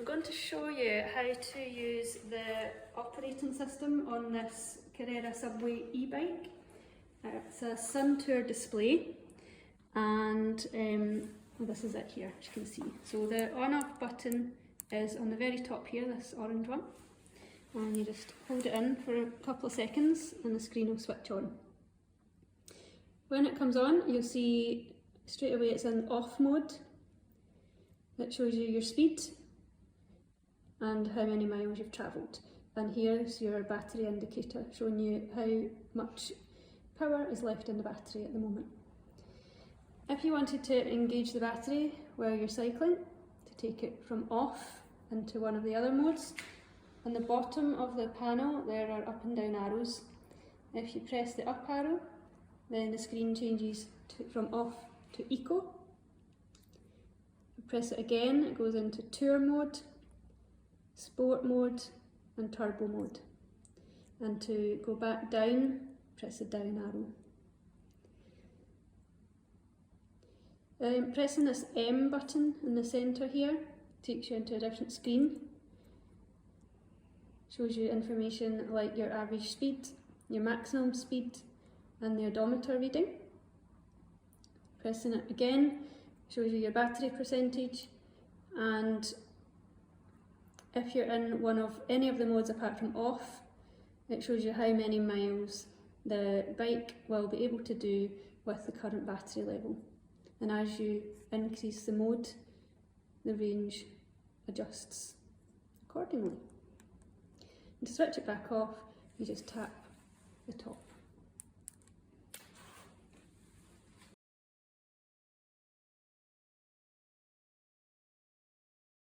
I'm going to show you how to use the operating system on this Carrera Subway e-bike. It's a Suntour display, and this is it here, as you can see. So the on-off button is on the very top here, this orange one, and you just hold it in for a couple of seconds and the screen will switch on. When it comes on, you'll see straight away it's in off mode. It shows you your speed and how many miles you've travelled. And here's your battery indicator, showing you how much power is left in the battery at the moment. If you wanted to engage the battery while you're cycling, to take it from off into one of the other modes, on the bottom of the panel there are up and down arrows. If you press the up arrow, then the screen changes from off to eco. If you press it again, it goes into tour mode, sport mode and turbo mode. And to go back down, press the down arrow. Pressing this M button in the centre here takes you into a different screen. Shows you information like your average speed, your maximum speed and the odometer reading. Pressing it again shows you your battery percentage, and if you're in any of the modes apart from off, it shows you how many miles the bike will be able to do with the current battery level. And as you increase the mode, the range adjusts accordingly. And to switch it back off, you just tap the top.